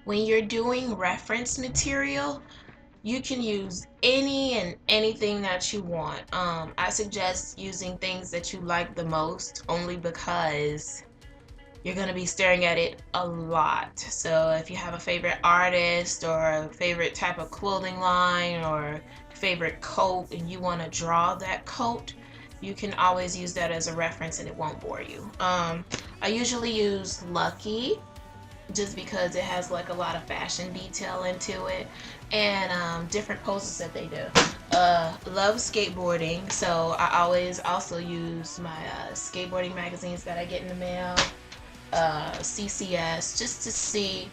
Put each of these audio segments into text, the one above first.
When you're doing reference material, you can use any and anything that you want. I suggest using things that you like the most, only because you're going to be staring at it a lot. So if you have a favorite artist or a favorite type of clothing line or favorite coat and you want to draw that coat, you can always use that as a reference and it won't bore you. I usually use Lucky just because it has like a lot of fashion detail into it, and different poses that they do. Love skateboarding, so I always also use my skateboarding magazines that I get in the mail, CCS, just to see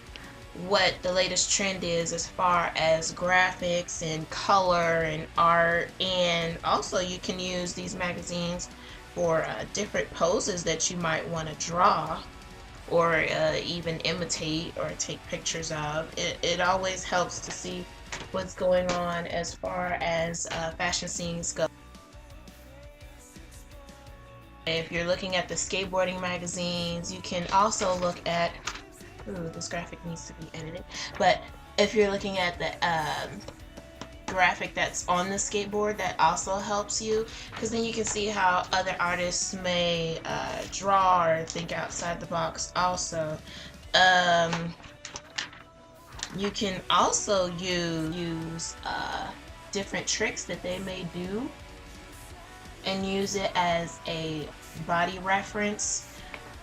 what the latest trend is as far as graphics and color and art. And also you can use these magazines for different poses that you might want to draw or even imitate or take pictures of. It always helps to see what's going on as far as fashion scenes go. If you're looking at the skateboarding magazines, you can also look at, ooh, this graphic needs to be edited, but if you're looking at the graphic that's on the skateboard, that also helps you, because then you can see how other artists may draw or think outside the box also. You can also use different tricks that they may do and use it as a body reference.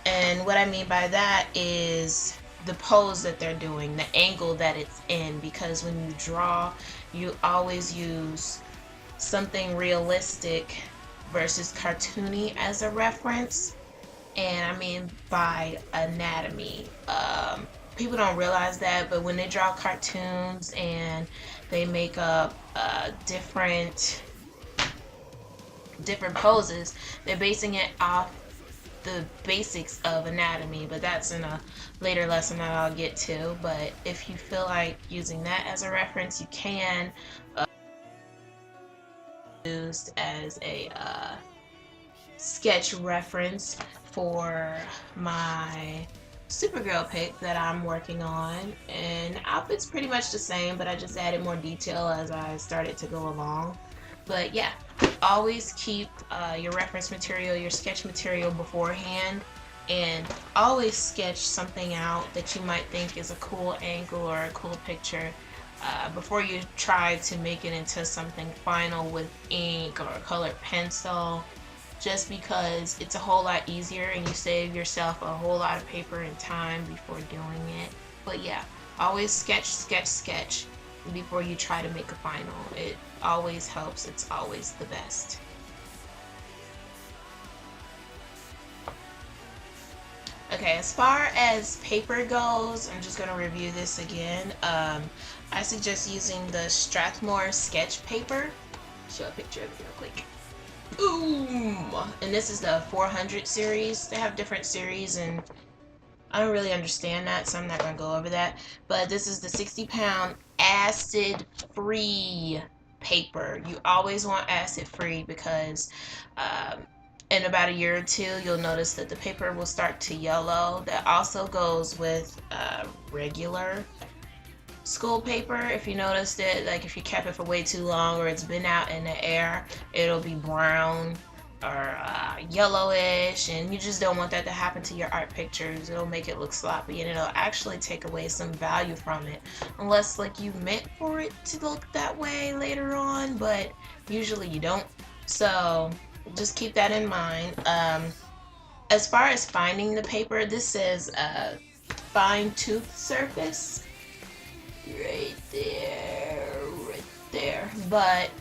And what I mean by that is the pose that they're doing, the angle that it's in, because when you draw, you always use something realistic versus cartoony as a reference. And I mean by anatomy. People don't realize that, but when they draw cartoons and they make up different poses, they're basing it off the basics of anatomy, but that's in a later lesson that I'll get to. But if you feel like using that as a reference, you can. Used as a sketch reference for my Supergirl pick that I'm working on, and the outfit's pretty much the same, but I just added more detail as I started to go along. But yeah, always keep your reference material, your sketch material beforehand, and always sketch something out that you might think is a cool angle or a cool picture before you try to make it into something final with ink or a colored pencil, just because it's a whole lot easier and you save yourself a whole lot of paper and time before doing it. But yeah, always sketch before you try to make a final. It always helps. It's always the best. Okay, as far as paper goes, I'm just going to review this again. I suggest using the Strathmore sketch paper. Show a picture of it real quick. Boom! And this is the 400 series. They have different series, and I don't really understand that, so I'm not going to go over that. But this is the 60-pound acid-free paper. You always want acid-free because in about a year or two, you'll notice that the paper will start to yellow. That also goes with regular school paper. If you noticed it, like if you kept it for way too long or it's been out in the air, it'll be brown or yellowish, and you just don't want that to happen to your art pictures. It'll make it look sloppy, and it'll actually take away some value from it, unless like you meant for it to look that way later on, but usually you don't. So just keep that in mind. As far as finding the paper, this says fine tooth surface right there, but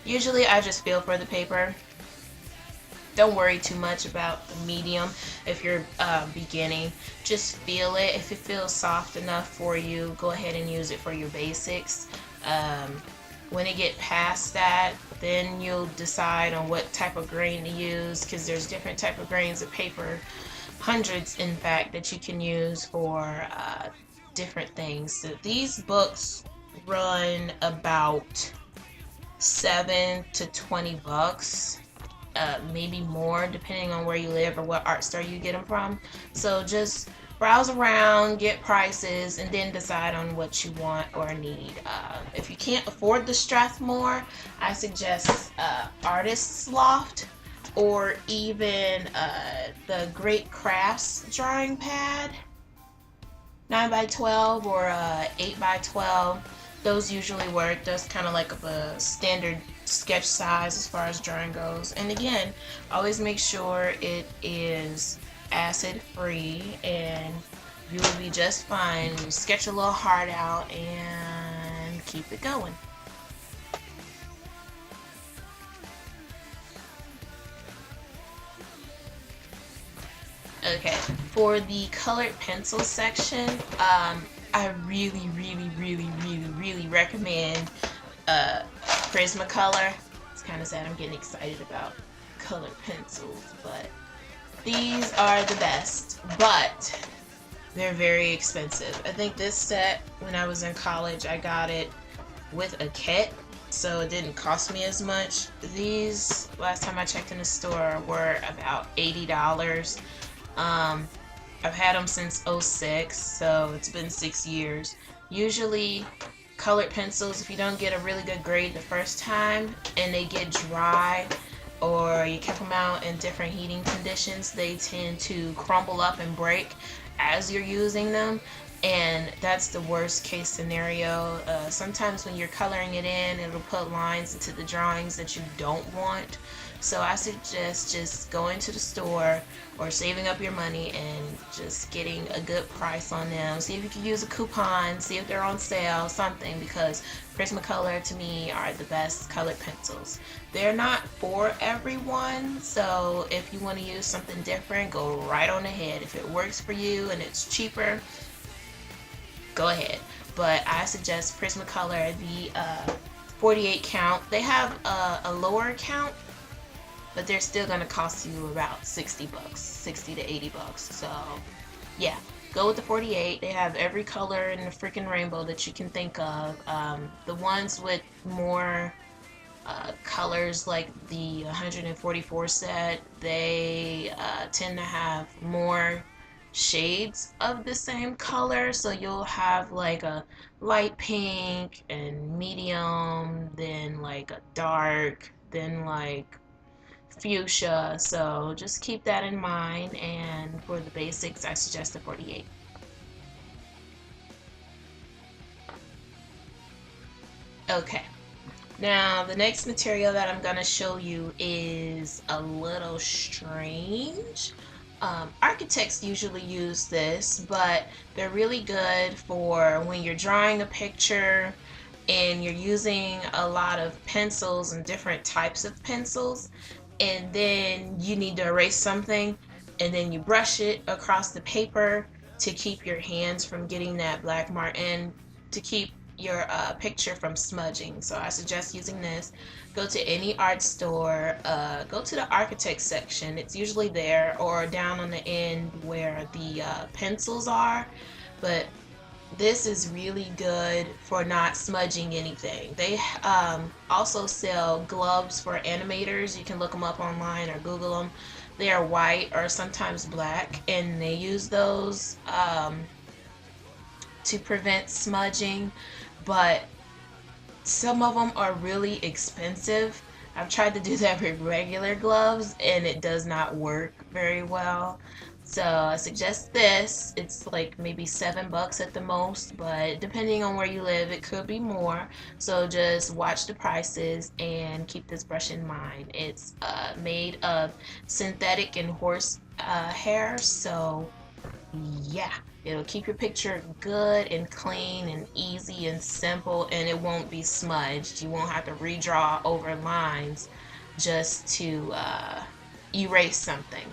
usually I just feel for the paper. Don't worry too much about the medium if you're beginning. Just feel it. If it feels soft enough for you, go ahead and use it for your basics. When it get past that, then you'll decide on what type of grain to use, because there's different type of grains of paper, hundreds in fact, that you can use for different things. So these books run about $7 to $20, maybe more depending on where you live or what art store you get them from. So just browse around, get prices, and then decide on what you want or need. If you can't afford the Strathmore, I suggest Artist's Loft, or even the Great Crafts drawing pad, 9x12 or 8x12. Those usually work. That's kind of like a standard sketch size as far as drawing goes. And again, always make sure it is acid free and you will be just fine. Sketch a little heart out and keep it going. Okay, for the colored pencil section, I really recommend Prismacolor. It's kind of sad I'm getting excited about colored pencils, but these are the best, but they're very expensive. I think this set, when I was in college, I got it with a kit, so it didn't cost me as much. These, last time I checked in the store, were about $80. I've had them since '06, so it's been 6 years. Usually colored pencils, if you don't get a really good grade the first time and they get dry, or you kept them out in different heating conditions, they tend to crumble up and break as you're using them, and that's the worst case scenario. Sometimes when you're coloring it in, it'll put lines into the drawings that you don't want. So I suggest just going to the store or saving up your money and just getting a good price on them. See if you can use a coupon, see if they're on sale, something, because Prismacolor to me are the best colored pencils. They're not for everyone, so if you want to use something different, go right on ahead. If it works for you and it's cheaper, go ahead. But I suggest Prismacolor, the 48 count. They have a lower count, but they're still gonna cost you about 60 bucks, 60 to 80 bucks. So yeah, go with the 48. They have every color in the freaking rainbow that you can think of. The ones with more colors, like the 144 set, they tend to have more shades of the same color. So you'll have like a light pink and medium, then like a dark, then like fuchsia. So just keep that in mind, and for the basics I suggest the 48. Okay, now the next material that I'm gonna show you is a little strange. Architects usually use this, but they're really good for when you're drawing a picture and you're using a lot of pencils and different types of pencils, and then you need to erase something, and then you brush it across the paper to keep your hands from getting that black mark and to keep your picture from smudging. So I suggest using this. Go to any art store, go to the architect section. It's usually there, or down on the end where the pencils are. But this is really good for not smudging anything. They also sell gloves for animators. You can look them up online or Google them. They are white or sometimes black, and they use those to prevent smudging. But some of them are really expensive. I've tried to do that with regular gloves and it does not work very well. So I suggest this. It's like maybe $7 at the most, but depending on where you live, it could be more. So just watch the prices and keep this brush in mind. It's made of synthetic and horse hair, so yeah, it'll keep your picture good and clean and easy and simple, and it won't be smudged. You won't have to redraw over lines just to erase something.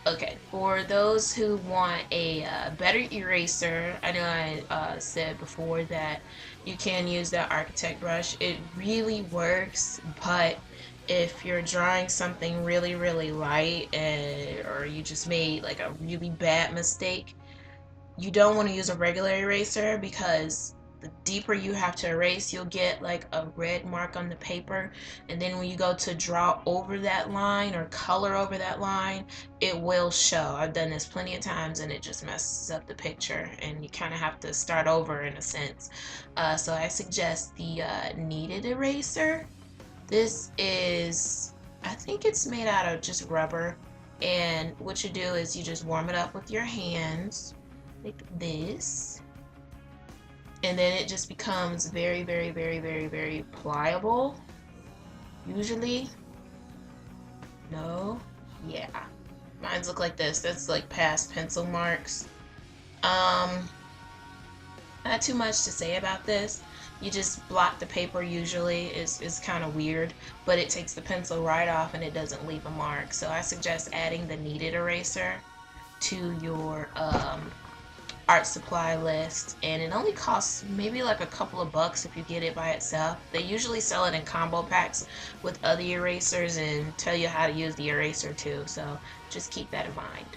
Okay, for those who want a better eraser, I know I said before that you can use that architect brush. It really works, but if you're drawing something really light, or you just made like a really bad mistake, you don't want to use a regular eraser, because the deeper you have to erase, you'll get like a red mark on the paper, and then when you go to draw over that line or color over that line, it will show. I've done this plenty of times and it just messes up the picture, and you kind of have to start over in a sense. So I suggest the kneaded eraser. This is, I think it's made out of just rubber, and what you do is you just warm it up with your hands like this, and then it just becomes very, very, very, very, very pliable. Usually, no, yeah, mine's look like this. That's like past pencil marks. Not too much to say about this. You just block the paper usually. It's kind of weird, but it takes the pencil right off and it doesn't leave a mark. So I suggest adding the kneaded eraser to your art supply list, and it only costs maybe like a couple of bucks if you get it by itself. They usually sell it in combo packs with other erasers and tell you how to use the eraser too, so just keep that in mind.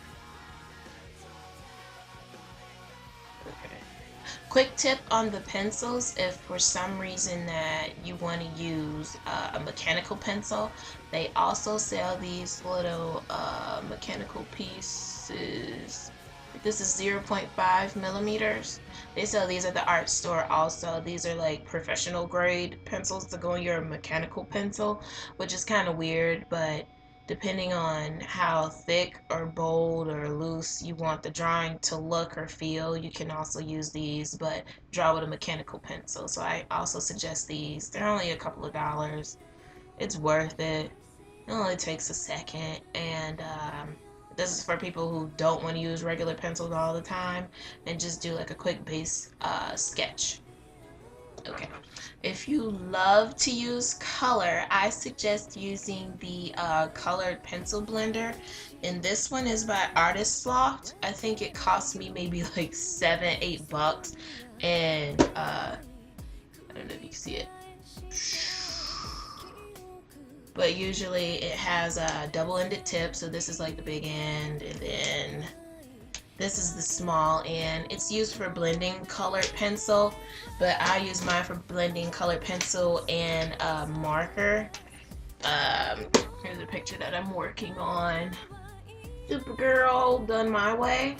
Quick tip on the pencils: if for some reason that you want to use a mechanical pencil, they also sell these little mechanical pieces. This is 0.5 millimeters. They sell these at the art store also. These are like professional grade pencils to go in your mechanical pencil, which is kind of weird, but depending on how thick or bold or loose you want the drawing to look or feel, you can also use these, but draw with a mechanical pencil. So I also suggest these. They're only a couple of dollars. It's worth it. It only takes a second, and this is for people who don't want to use regular pencils all the time and just do like a quick base sketch. Okay, if you love to use color, I suggest using the colored pencil blender, and this one is by Artist Loft. I think it cost me maybe like $7-8 bucks, and I don't know if you can see it, but usually it has a double-ended tip, so this is like the big end, and then this is the small end. It's used for blending colored pencil, but I use mine for blending colored pencil and marker. Here's a picture that I'm working on. Supergirl done my way.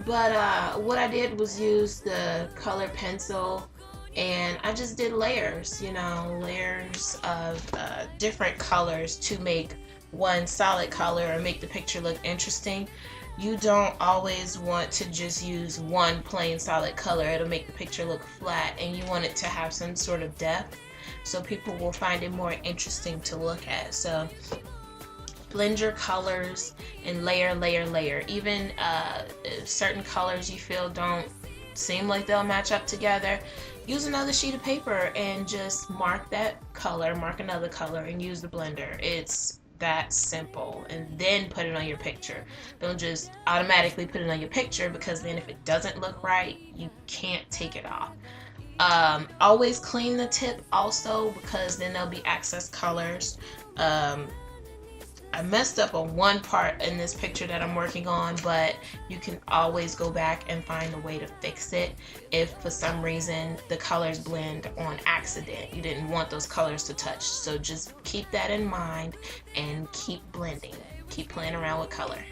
But what I did was use the colored pencil, and I just did layers, you know, layers of different colors to make one solid color or make the picture look interesting. You don't always want to just use one plain solid color. It'll make the picture look flat, and you want it to have some sort of depth so people will find it more interesting to look at. So blend your colors and layer, layer, layer. Even if certain colors you feel don't seem like they'll match up together, use another sheet of paper and just mark that color, mark another color, and use the blender. It's that simple, and then put it on your picture. Don't just automatically put it on your picture, because then if it doesn't look right, you can't take it off. Always clean the tip also, because then there'll be excess colors. I messed up on one part in this picture that I'm working on, but you can always go back and find a way to fix it if for some reason the colors blend on accident. You didn't want those colors to touch. So just keep that in mind and keep blending. Keep playing around with color.